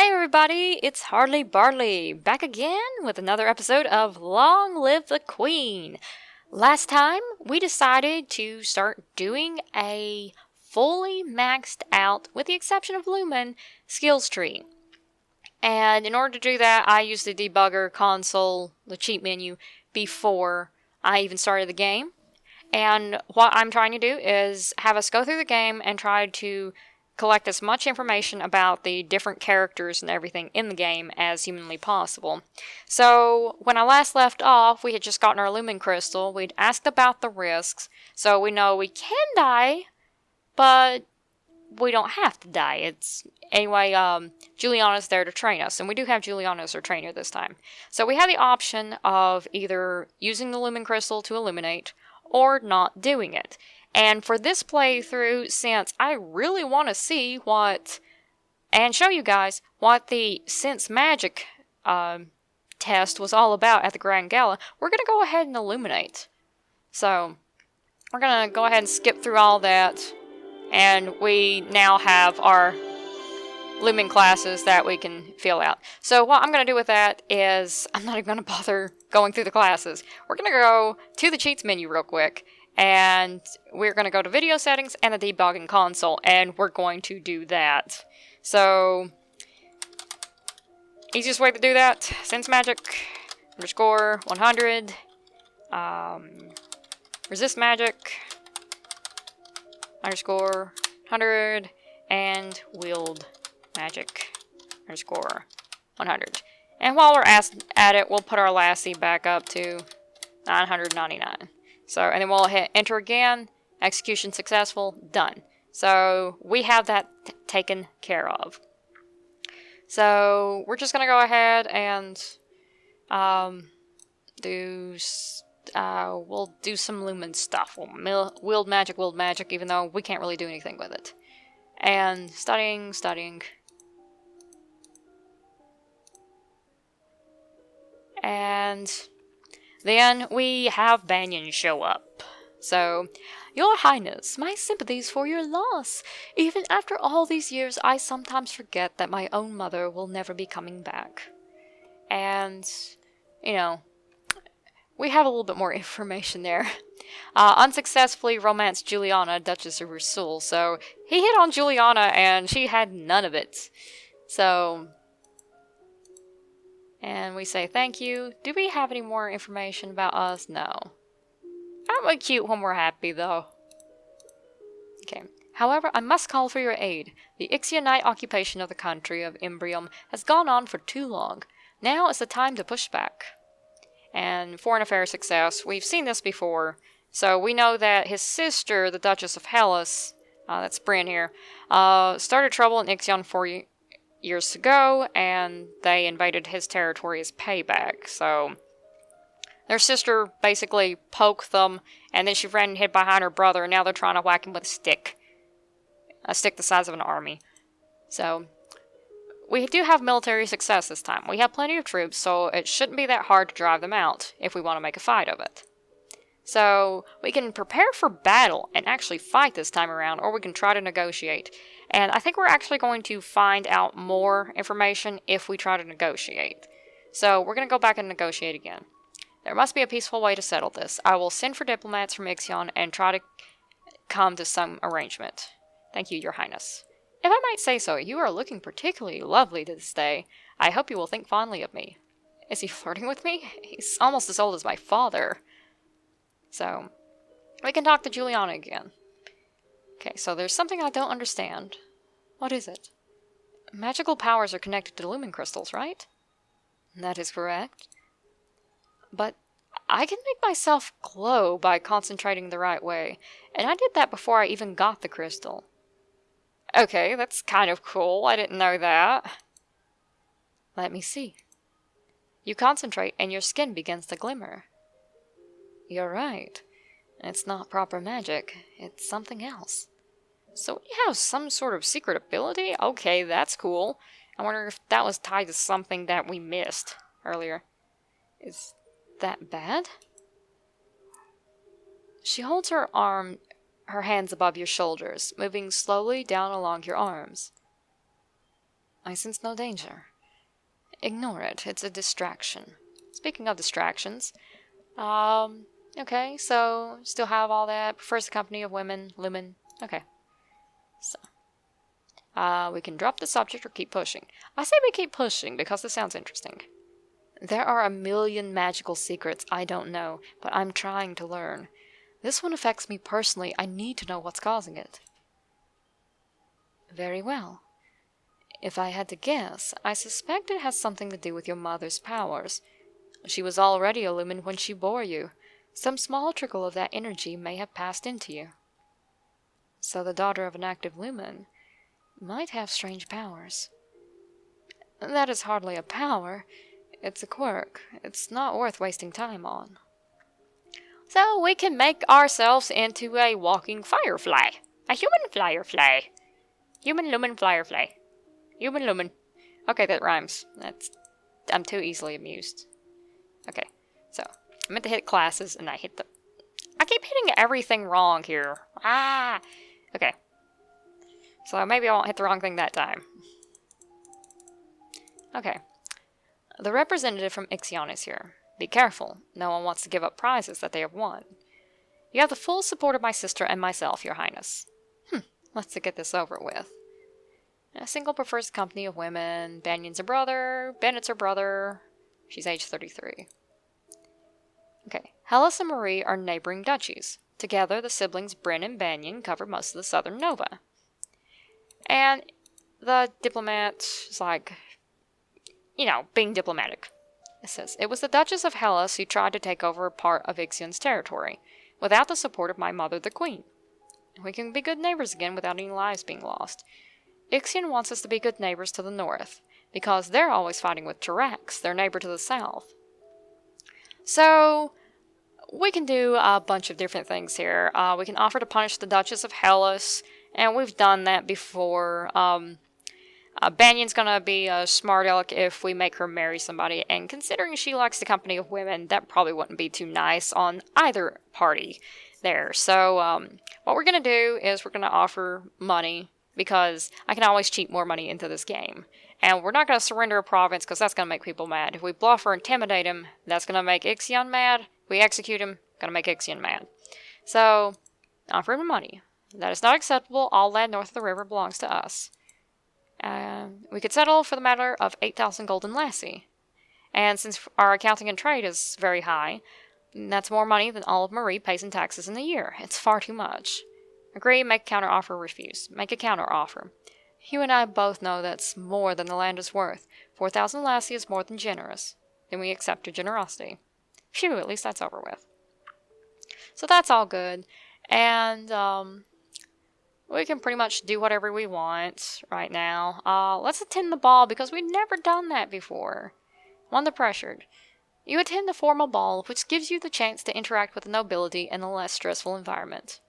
Hey everybody, it's Hardly Barley, back again with another episode of Long Live the Queen. Last time, we decided to start doing a fully maxed out, with the exception of Lumen, skills tree. And in order to do that, I used the debugger console, the cheat menu, before I even started the game. And what I'm trying to do is have us go through the game and try to collect as much information about the different characters and everything in the game as humanly possible. So, when I last left off, we had just gotten our Lumen Crystal. We'd asked about the risks, so we know we can die, but we don't have to die. Anyway, Julianna's there to train us, and we do have Julianna as our trainer this time. So we have the option of either using the Lumen Crystal to illuminate, or not doing it. And for this playthrough, since I really want to see and show you guys what the Sense Magic test was all about at the Grand Gala, we're going to go ahead and illuminate. So, we're going to go ahead and skip through all that, and we now have our Lumen classes that we can fill out. So what I'm going to do with that is, I'm not even going to bother going through the classes. We're going to go to the cheats menu real quick, and we're going to go to video settings and the debugging console, and we're going to do that. So, easiest way to do that, Sense Magic, underscore 100, resist magic, underscore 100, and wield magic, underscore 100. And while we're at it, we'll put our lassie back up to 999. So, and then we'll hit enter again, execution successful, done. So, we have that taken care of. So, we're just going to go ahead and we'll do some Lumen stuff. We'll wield magic, even though we can't really do anything with it. And studying. And then we have Banyan show up. So, Your Highness, my sympathies for your loss. Even after all these years, I sometimes forget that my own mother will never be coming back. And, we have a little bit more information there. Unsuccessfully romanced Julianna, Duchess of Rasul. So, he hit on Julianna and she had none of it. So, and we say thank you. Do we have any more information about us? No. Aren't we cute when we're happy, though? Okay. However, I must call for your aid. The Ixionite occupation of the country of Imbrium has gone on for too long. Now is the time to push back. And foreign affairs success. We've seen this before. So we know that his sister, the Duchess of Hellas, that's Bryn here, started trouble in Ixion 4 years ago, and they invaded his territory as payback. So their sister basically poked them, and then she ran and hid behind her brother, and now they're trying to whack him with a stick. A stick the size of an army. So, we do have military success this time. We have plenty of troops, so it shouldn't be that hard to drive them out if we want to make a fight of it. So, we can prepare for battle and actually fight this time around, or we can try to negotiate. And I think we're actually going to find out more information if we try to negotiate. So, we're going to go back and negotiate again. There must be a peaceful way to settle this. I will send for diplomats from Ixion and try to come to some arrangement. Thank you, Your Highness. If I might say so, you are looking particularly lovely this day. I hope you will think fondly of me. Is he flirting with me? He's almost as old as my father. So, we can talk to Julianna again. Okay, so there's something I don't understand. What is it? Magical powers are connected to Lumen crystals, right? That is correct. But I can make myself glow by concentrating the right way, and I did that before I even got the crystal. Okay, that's kind of cool. I didn't know that. Let me see. You concentrate and your skin begins to glimmer. You're right. It's not proper magic. It's something else. So you have some sort of secret ability? Okay, that's cool. I wonder if that was tied to something that we missed earlier. Is that bad? She holds her hands above your shoulders, moving slowly down along your arms. I sense no danger. Ignore it. It's a distraction. Speaking of distractions, okay, so still have all that. Prefers the company of women, lumen. Okay. So, we can drop the subject or keep pushing. I say we keep pushing because this sounds interesting. There are a million magical secrets I don't know, but I'm trying to learn. This one affects me personally. I need to know what's causing it. Very well. If I had to guess, I suspect it has something to do with your mother's powers. She was already a lumen when she bore you. Some small trickle of that energy may have passed into you. So the daughter of an active lumen might have strange powers. That is hardly a power. It's a quirk. It's not worth wasting time on. So we can make ourselves into a walking firefly. A human firefly. Human lumen firefly. Human lumen. Okay, that rhymes. I'm too easily amused. Okay, so I meant to hit classes and I hit the... I keep hitting everything wrong here. Ah! Okay. So maybe I won't hit the wrong thing that time. Okay. The representative from Ixion is here. Be careful. No one wants to give up prizes that they have won. You have the full support of my sister and myself, Your Highness. Let's get this over with. A single prefers the company of women. Banyan's her brother. Bennett's her brother. She's age 33. Okay. Hellas and Marie are neighboring duchies. Together, the siblings Bryn and Banyan cover most of the southern Nova. And the diplomat is like, being diplomatic. It says, it was the Duchess of Hellas who tried to take over a part of Ixion's territory, without the support of my mother, the Queen. We can be good neighbors again without any lives being lost. Ixion wants us to be good neighbors to the north, because they're always fighting with Tarax, their neighbor to the south. So, we can do a bunch of different things here. We can offer to punish the Duchess of Hellas, and we've done that before. Banyan's gonna be a smart aleck if we make her marry somebody, and considering she likes the company of women, that probably wouldn't be too nice on either party there. So, what we're gonna do is we're gonna offer money, because I can always cheat more money into this game. And we're not gonna surrender a province, because that's gonna make people mad. If we bluff or intimidate him, that's gonna make Ixion mad. If we execute him, gonna make Ixion mad. So, offer him money. That is not acceptable. All land north of the river belongs to us. We could settle for the matter of 8,000 golden lassie. And since our accounting and trade is very high, that's more money than all of Marie pays in taxes in a year. It's far too much. Agree, make a counter-offer, refuse. Make a counter-offer. You and I both know that's more than the land is worth. 4,000 lassie is more than generous. Then we accept your generosity. Phew, at least that's over with. So that's all good. And, we can pretty much do whatever we want right now. Let's attend the ball, because we've never done that before. I'm under pressured. You attend the formal ball, which gives you the chance to interact with the nobility in a less stressful environment.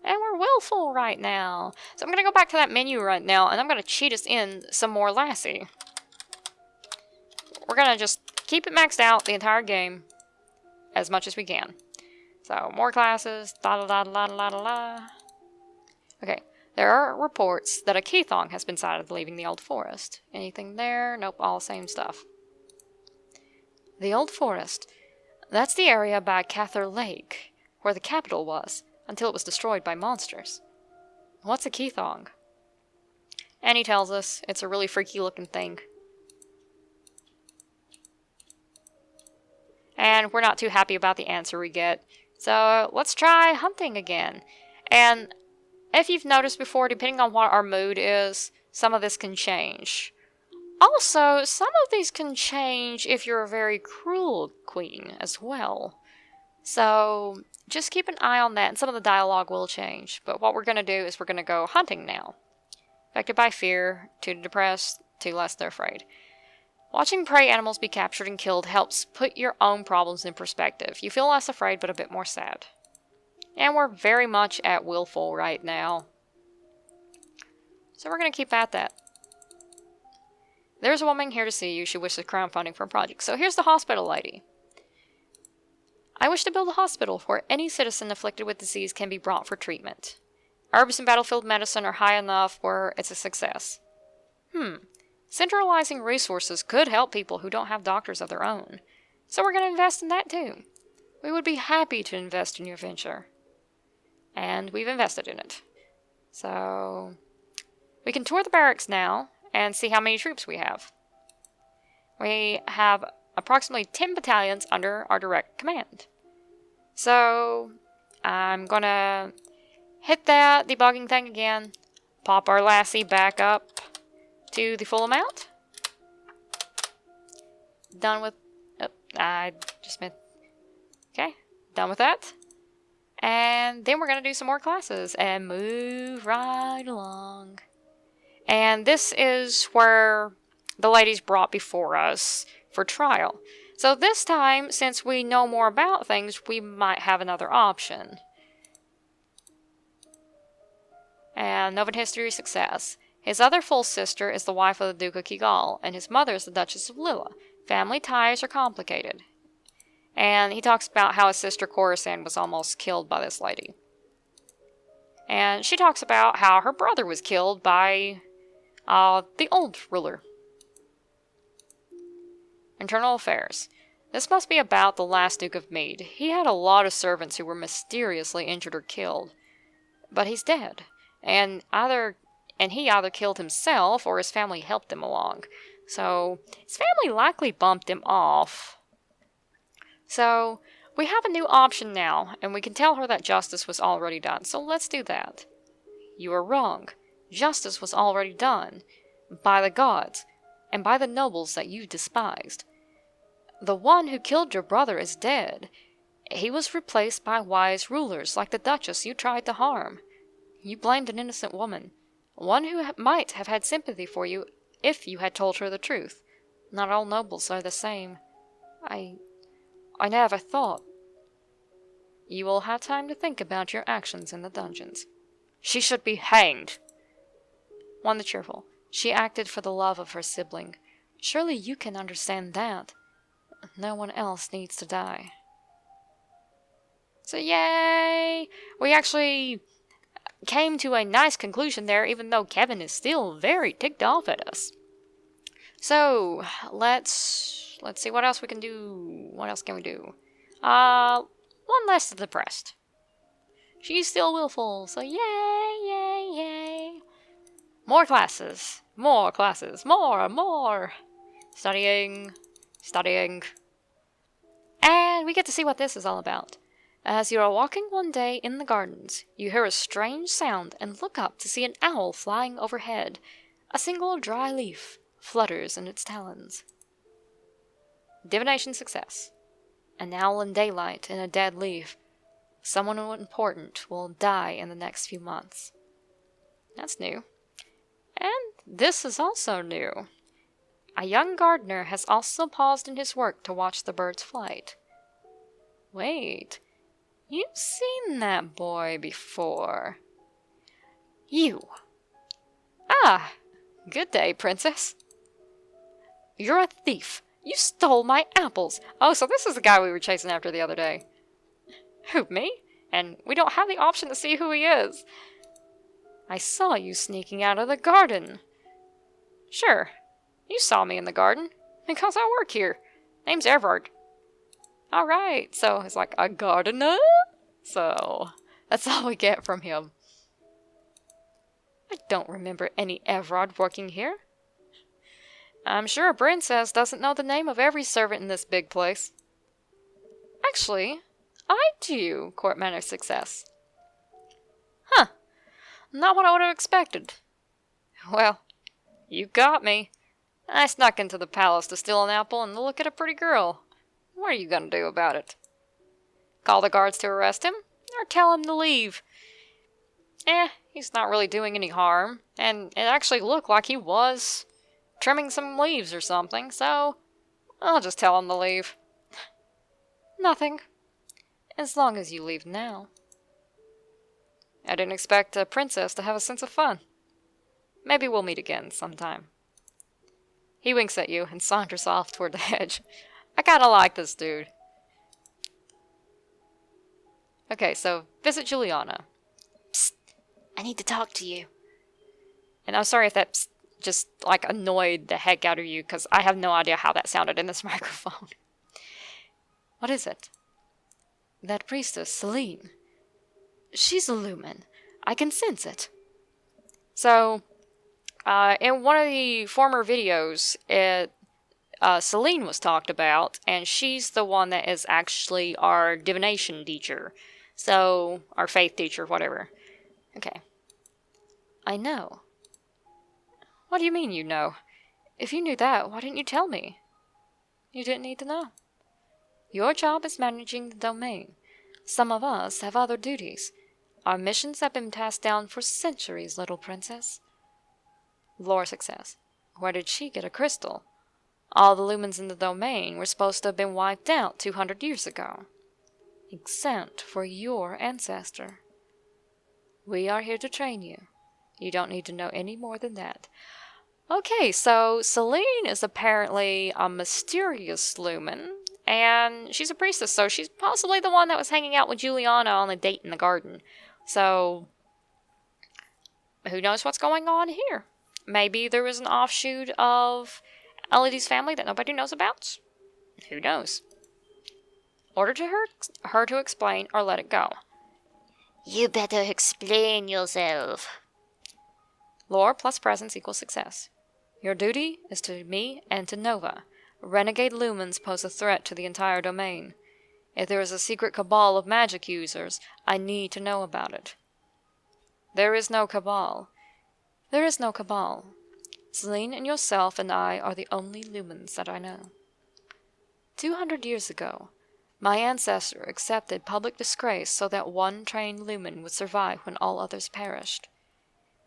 And we're willful right now. So I'm going to go back to that menu right now, and I'm going to cheat us in some more lassie. We're going to just keep it maxed out the entire game as much as we can. So, more classes, da-da-da-da-da-da-da. Okay, there are reports that a Keithong has been sighted leaving the Old Forest. Anything there? Nope, all the same stuff. The Old Forest. That's the area by Cather Lake, where the capital was, until it was destroyed by monsters. What's a Keithong? And he tells us it's a really freaky looking thing. And we're not too happy about the answer we get. So let's try hunting again. And if you've noticed before, depending on what our mood is, some of this can change. Also, some of these can change if you're a very cruel queen as well. So just keep an eye on that, and some of the dialogue will change. But what we're going to do is we're going to go hunting now. Affected by fear, too depressed, too less they're afraid. Watching prey animals be captured and killed helps put your own problems in perspective. You feel less afraid, but a bit more sad. And we're very much at willful right now. So we're going to keep at that. There's a woman here to see you. She wishes crowdfunding for a project. So here's the hospital lady. I wish to build a hospital where any citizen afflicted with disease can be brought for treatment. Herbs and battlefield medicine are high enough where it's a success. Centralizing resources could help people who don't have doctors of their own. So we're going to invest in that too. We would be happy to invest in your venture. And we've invested in it. So we can tour the barracks now and see how many troops we have. We have approximately 10 battalions under our direct command. So I'm going to hit that debugging thing again, pop our lassie back up to the full amount. Done with... Oh, I just meant... Okay, done with that. And then we're going to do some more classes and move right along. And this is where the lady's brought before us for trial. So this time, since we know more about things, we might have another option. And Novan History success. His other full sister is the wife of the Duke of Kigal, and his mother is the Duchess of Lilla. Family ties are complicated. And he talks about how his sister Khorasan was almost killed by this lady. And she talks about how her brother was killed by the old ruler. Internal affairs. This must be about the last Duke of Mead. He had a lot of servants who were mysteriously injured or killed. But he's dead. And he either killed himself or his family helped him along. So his family likely bumped him off. So we have a new option now, and we can tell her that justice was already done. So let's do that. You are wrong. Justice was already done. By the gods, and by the nobles that you despised. The one who killed your brother is dead. He was replaced by wise rulers like the Duchess you tried to harm. You blamed an innocent woman, one who might have had sympathy for you if you had told her the truth. Not all nobles are the same. I never thought. You will have time to think about your actions in the dungeons. She should be hanged. One the cheerful. She acted for the love of her sibling. Surely you can understand that. No one else needs to die. So yay! We actually came to a nice conclusion there, even though Kevin is still very ticked off at us. So, let's see what else we can do. What else can we do? One less depressed. She's still willful, so yay, yay, yay. More classes. More classes. More. Studying. And we get to see what this is all about. As you are walking one day in the gardens, you hear a strange sound and look up to see an owl flying overhead. A single dry leaf flutters in its talons. Divination success. An owl in daylight and a dead leaf. Someone important will die in the next few months. That's new. And this is also new. A young gardener has also paused in his work to watch the bird's flight. Wait, you've seen that boy before. You. Ah, good day, princess. You're a thief. You stole my apples. Oh, so this is the guy we were chasing after the other day. Who, me? And we don't have the option to see who he is. I saw you sneaking out of the garden. Sure, you saw me in the garden, because I work here. Name's Everard. Alright, so it's like a gardener? So, that's all we get from him. I don't remember any Everard working here. I'm sure a princess doesn't know the name of every servant in this big place. Actually, I do, court manner success. Huh, not what I would have expected. Well, you got me. I snuck into the palace to steal an apple and look at a pretty girl. What are you gonna do about it? Call the guards to arrest him? Or tell him to leave? He's not really doing any harm, and it actually looked like he was trimming some leaves or something, so I'll just tell him to leave. Nothing. As long as you leave now. I didn't expect a princess to have a sense of fun. Maybe we'll meet again sometime. He winks at you and saunters off toward the hedge. I kinda like this dude. Okay, so visit Julianna. Psst, I need to talk to you. And I'm sorry if that psst just, like, annoyed the heck out of you, because I have no idea how that sounded in this microphone. What is it? That priestess, Celine. She's a lumen. I can sense it. So, in one of the former videos, Celine was talked about, and she's the one that is actually our divination teacher. So, our faith teacher, whatever. Okay. I know. What do you mean you know? If you knew that, why didn't you tell me? You didn't need to know. Your job is managing the domain. Some of us have other duties. Our missions have been passed down for centuries, little princess. Lore success. Where did she get a crystal? All the lumens in the domain were supposed to have been wiped out 200 years ago. Except for your ancestor. We are here to train you. You don't need to know any more than that. Okay, so Celine is apparently a mysterious lumen, and she's a priestess, so she's possibly the one that was hanging out with Julianna on a date in the garden. So, who knows what's going on here? Maybe there was an offshoot of Elodie's family that nobody knows about? Who knows? Order to her to explain or let it go. You better explain yourself. Lore plus presence equals success. Your duty is to me and to Nova. Renegade lumens pose a threat to the entire domain. If there is a secret cabal of magic users, I need to know about it. There is no cabal. There is no cabal. Celine and yourself and I are the only lumens that I know. 200 years ago, my ancestor accepted public disgrace so that one trained lumen would survive when all others perished.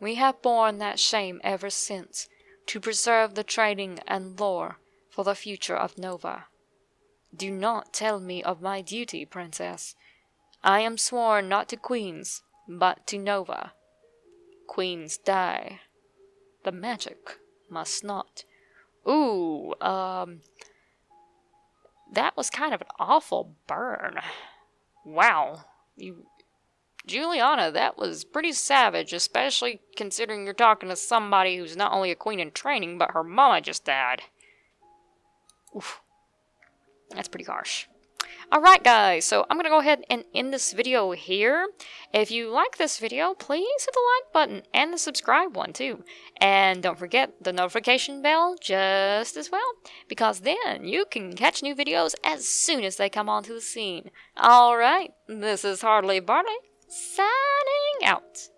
We have borne that shame ever since, to preserve the training and lore for the future of Nova. Do not tell me of my duty, princess. I am sworn not to queens, but to Nova. Queens die. The magic must not. Ooh, that was kind of an awful burn. Wow. Julianna, that was pretty savage, especially considering you're talking to somebody who's not only a queen in training, but her mama just died. Oof. That's pretty harsh. Alright guys, so I'm going to go ahead and end this video here. If you like this video, please hit the like button and the subscribe one too. And don't forget the notification bell just as well, because then you can catch new videos as soon as they come onto the scene. Alright, this is Hardly Barley, signing out.